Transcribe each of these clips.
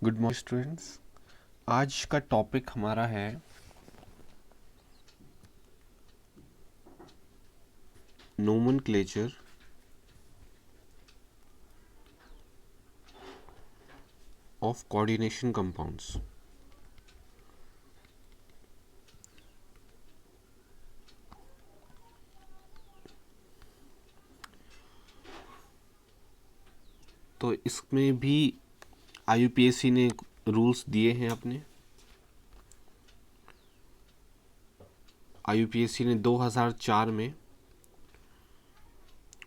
Good morning students. आज का topic हमारा है नोमेनक्लेचर ऑफ कोऑर्डिनेशन कंपाउंड्स। तो इसमें भी IUPAC ने रूल्स दिए हैं अपने। IUPAC ने 2004 में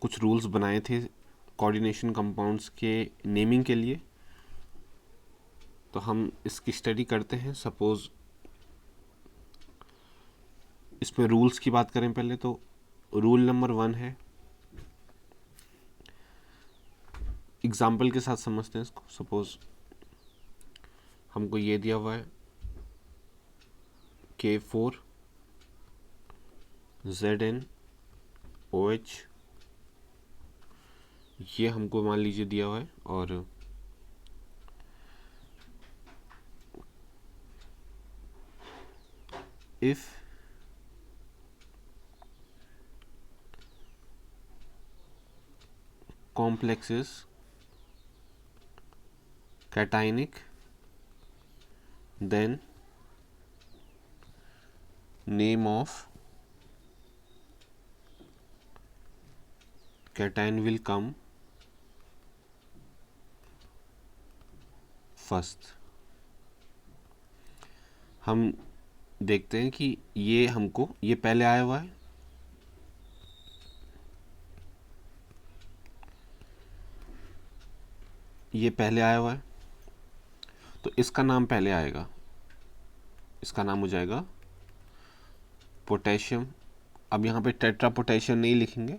कुछ रूल्स बनाए थे कोऑर्डिनेशन कंपाउंड्स के नेमिंग के लिए। तो हम इसकी स्टडी करते हैं। सपोज इसमें रूल्स की बात करें पहले, तो रूल नंबर 1 है, एग्जाम्पल के साथ समझते हैं इसको। सपोज हमको ये दिया हुआ है K4 ZnOH, ये हमको मान लीजिए दिया हुआ है। और if complex is cationic, then name of cation will come first। हम देखते हैं कि ये हमको ये पहले आया हुआ है, ये पहले आया हुआ है, तो इसका नाम पहले आएगा। इसका नाम हो जाएगा पोटेशियम। अब यहाँ पे टेट्रा पोटेशियम नहीं लिखेंगे,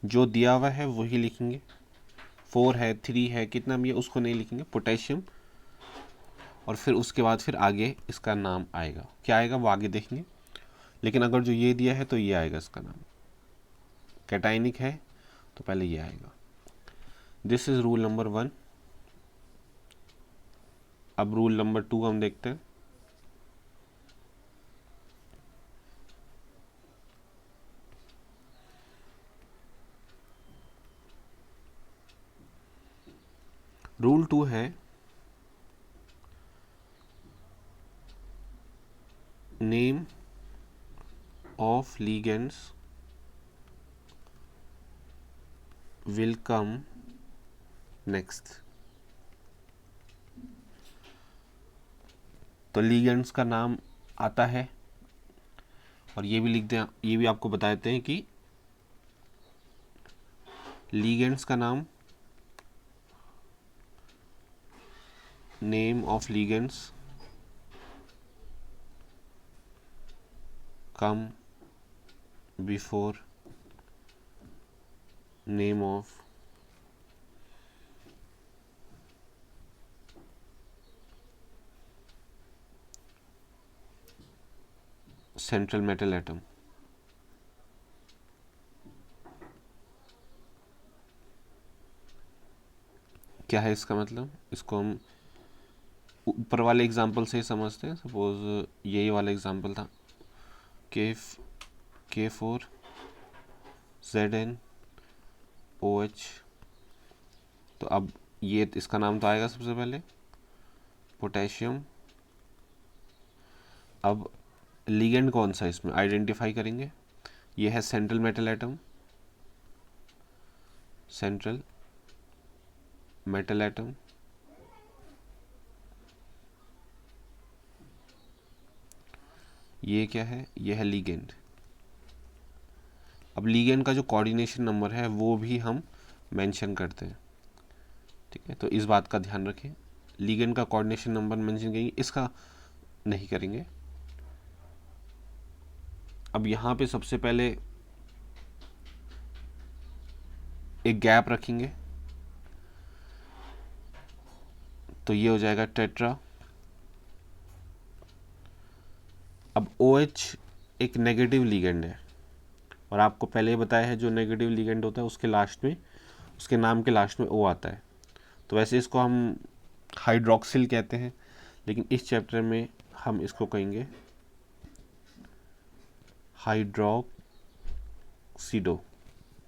जो दिया हुआ है वही लिखेंगे। 4 है, 3 है, कितना भी है उसको नहीं लिखेंगे, पोटेशियम। और फिर उसके बाद फिर आगे इसका नाम आएगा। क्या आएगा वो आगे देखेंगे, लेकिन अगर जो ये दिया है तो ये आएगा इसका नाम। कैटाइनिक है तो पहले ये आएगा। This is rule number 1। अब रूल नंबर 2 हम देखते हैं। रूल 2 है name of ligands will come next। तो ligands का नाम आता है, और ये भी लिख दें, ये भी आपको बता देते हैं कि ligands का नाम, name of ligands come before name of central metal atom. क्या है इसका मतलब? इसको हम ऊपर वाले एग्जाम्पल से ही समझते हैं। सपोज यही वाला एग्जाम्पल था, K4 ZnOH। तो अब ये इसका नाम तो आएगा सबसे पहले पोटेशियम। अब लिगेंड कौन सा इसमें आइडेंटिफाई करेंगे, ये है central metal atom. Central metal atom, ये क्या है, ये है लिगेंड। अब लिगेंड का जो कोऑर्डिनेशन नंबर है वो भी हम मेंशन करते हैं, ठीक है। तो इस बात का ध्यान रखें, लिगेंड का कोऑर्डिनेशन नंबर मेंशन करेंगे, इसका नहीं करेंगे। अब यहाँ पे सबसे पहले एक गैप रखेंगे, तो ये हो जाएगा टेट्रा। अब OH एक नेगेटिव लिगेंड है, और आपको पहले ही बताया है जो नेगेटिव लिगेंड होता है उसके लास्ट में, उसके नाम के लास्ट में O आता है। तो वैसे इसको हम हाइड्रोक्सिल कहते हैं, लेकिन इस चैप्टर में हम इसको कहेंगे हाइड्रोक्सिडो।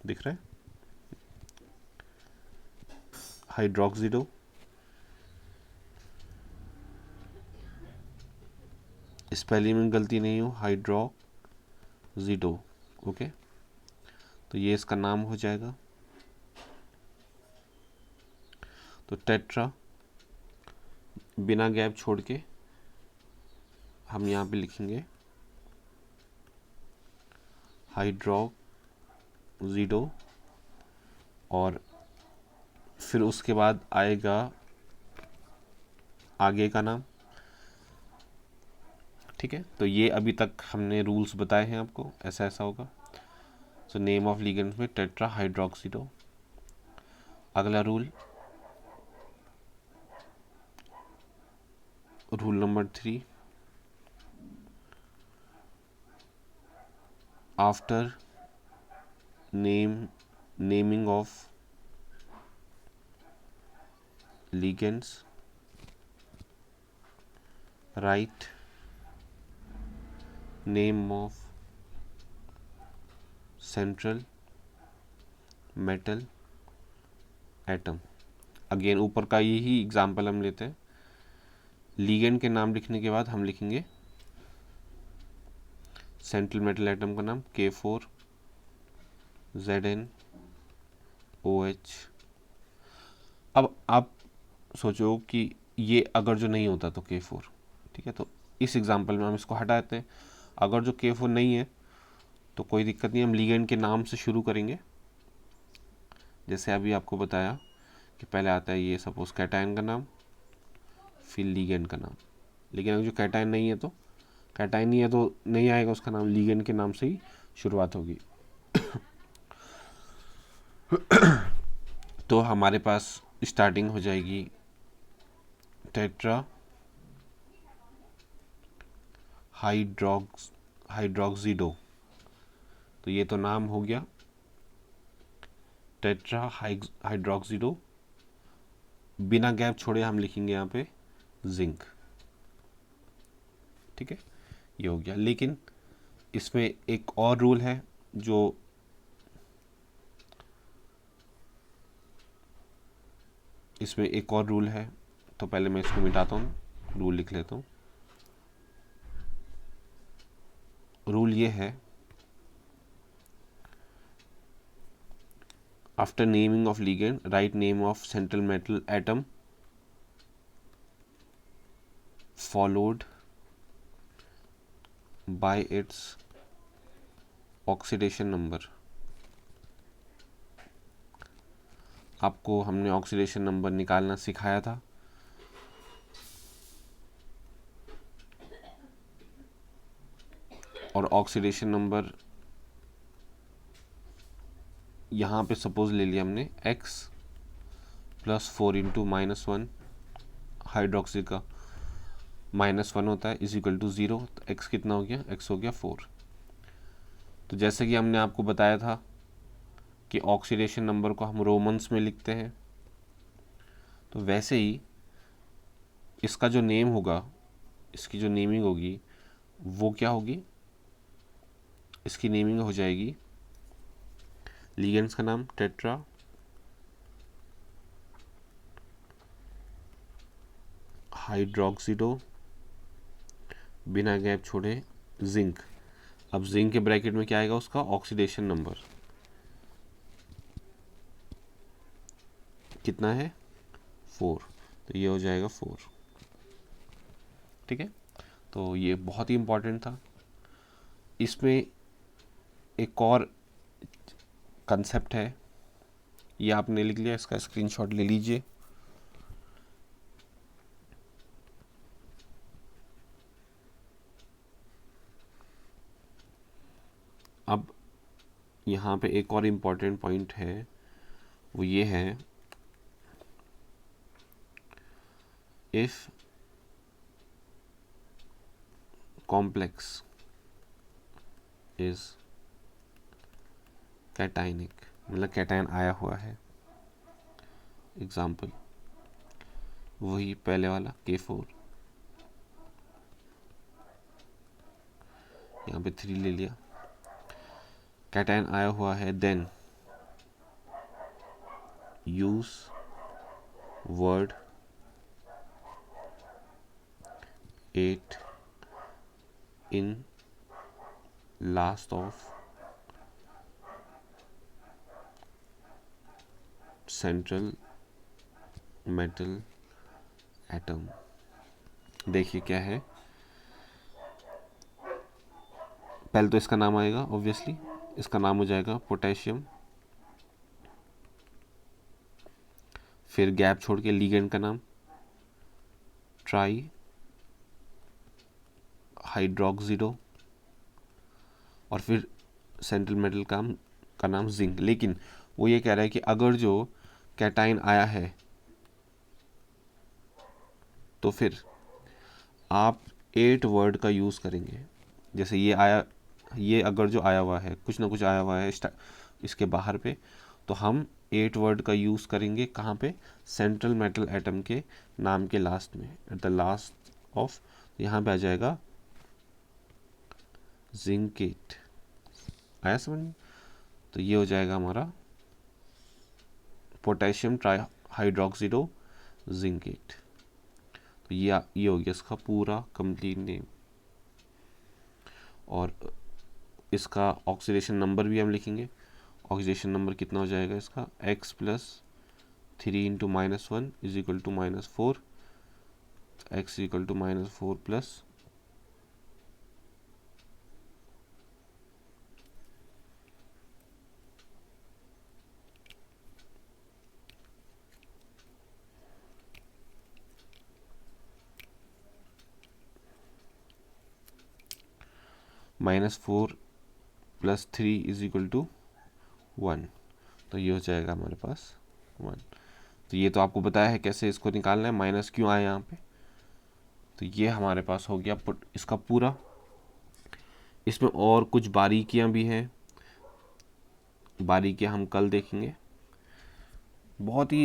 दिख रहा है, हाइड्रोक्सिडो। स्पेलिंग में गलती नहीं हो, हाइड्रोक्सिडो। ओके, तो ये इसका नाम हो जाएगा। तो टेट्रा बिना गैप छोड़ के हम यहाँ पे लिखेंगे हाइड्रोक्सिडो, और फिर उसके बाद आएगा आगे का नाम। ठीक है, तो ये अभी तक हमने रूल्स बताए हैं आपको, ऐसा ऐसा होगा। सो नेम ऑफ लिगेंड्स में टेट्रा हाइड्रोक्सिडो। अगला rule number 3, after naming of ligands write name of central metal atom। Again ऊपर का यही एग्जाम्पल हम लेते हैं। लिगेंड के नाम लिखने के बाद हम लिखेंगे सेंट्रल मेटल एटम का नाम K4 ZnOH। अब आप सोचो कि ये अगर जो नहीं होता तो K4, ठीक है, तो इस एग्जाम्पल में हम इसको हटा देते हैं। अगर जो K4 नहीं है तो कोई दिक्कत नहीं, हम लिगेंड के नाम से शुरू करेंगे। जैसे अभी आपको बताया कि पहले आता है ये सपोज कैटायन का नाम, फिर लिगेंड का नाम। लेकिन अगर जो कैटायन नहीं है तो कैटायन नहीं है तो नहीं आएगा उसका नाम, लिगेंड के नाम से ही शुरुआत होगी। तो हमारे पास स्टार्टिंग हो जाएगी टेट्रा हाइड्रोक्सिडो। तो ये तो नाम हो गया टेट्रा हाइड्रोक्सिडो। बिना गैप छोड़े हम लिखेंगे यहाँ पे जिंक। ठीक है, ये हो गया। लेकिन इसमें एक और रूल है जो तो पहले मैं इसको मिटाता हूँ, रूल लिख लेता हूँ। रूल ये है, after naming of ligand write name of central metal atom followed by its oxidation number. आपको हमने ऑक्सीडेशन नंबर निकालना सिखाया था। और ऑक्सीडेशन नंबर यहाँ पे सपोज ले लिया हमने x +4 इंटू -1, हाइड्रोक्सी का -1 होता है इज इक्वल टू 0। तो x कितना हो गया, x हो गया 4। तो जैसे कि हमने आपको बताया था कि ऑक्सीडेशन नंबर को हम रोमन्स में लिखते हैं, तो वैसे ही इसका जो नेम होगा, इसकी जो नेमिंग होगी वो क्या होगी, इसकी नेमिंग हो जाएगी लिगेंड्स का नाम टेट्रा हाइड्रोक्सिडो, बिना गैप छोड़े जिंक। अब जिंक के ब्रैकेट में क्या आएगा, उसका ऑक्सीडेशन नंबर कितना है 4, तो ये हो जाएगा 4। ठीक है, तो ये बहुत ही इम्पोर्टेंट था। इसमें एक और कंसेप्ट है, ये आपने लिख लिया, इसका स्क्रीनशॉट ले लीजिए। अब यहाँ पे एक और इम्पोर्टेंट पॉइंट है, वो ये है, इफ कॉम्प्लेक्स इज कैटाइनिक, मतलब कैटायन आया हुआ है। एग्जाम्पल वही पहले वाला K4, यहाँ पे 3 ले लिया। कैटायन आया हुआ है, then use word 8 in last of central metal atom. देखिए क्या है, पहले तो इसका नाम आएगा, ऑब्वियसली इसका नाम हो जाएगा पोटेशियम, फिर गैप छोड़ के लिगेंड का नाम ट्राई हाइड्रोक्सिडो, और फिर सेंट्रल मेटल का नाम जिंक। लेकिन वो ये कह रहा है कि अगर जो कैटाइन आया है तो फिर आप 8 वर्ड का यूज़ करेंगे। जैसे ये आया, ये अगर जो आया हुआ है, कुछ ना कुछ आया हुआ है इसके बाहर पे, तो हम 8 वर्ड का यूज़ करेंगे कहाँ पे, सेंट्रल मेटल एटम के नाम के लास्ट में, एट द लास्ट ऑफ, यहाँ पे आ जाएगा जिंकेट। आया समझ में? तो ये हो जाएगा हमारा पोटेशियम ट्राई हाइड्रोक्सिडो जिंकेट। तो ये हो गया इसका पूरा कंप्लीट नेम। और इसका ऑक्सीडेशन नंबर भी हम लिखेंगे। ऑक्सीडेशन नंबर कितना हो जाएगा इसका, x plus 3 into -1 is equal to -4, x equal to -4 plus -4 plus 3 is equal to 1। तो ये हो जाएगा हमारे पास 1। तो ये तो आपको बताया है कैसे इसको निकालना है, माइनस क्यों आया यहाँ पे। तो ये हमारे पास हो गया इसका पूरा। इसमें और कुछ बारीकियाँ भी हैं, बारीकियाँ हम कल देखेंगे। बहुत ही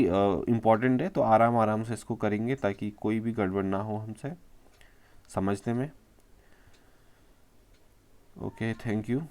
इम्पॉर्टेंट है, तो आराम आराम से इसको करेंगे ताकि कोई भी गड़बड़ ना हो हमसे समझने में। Okay, thank you.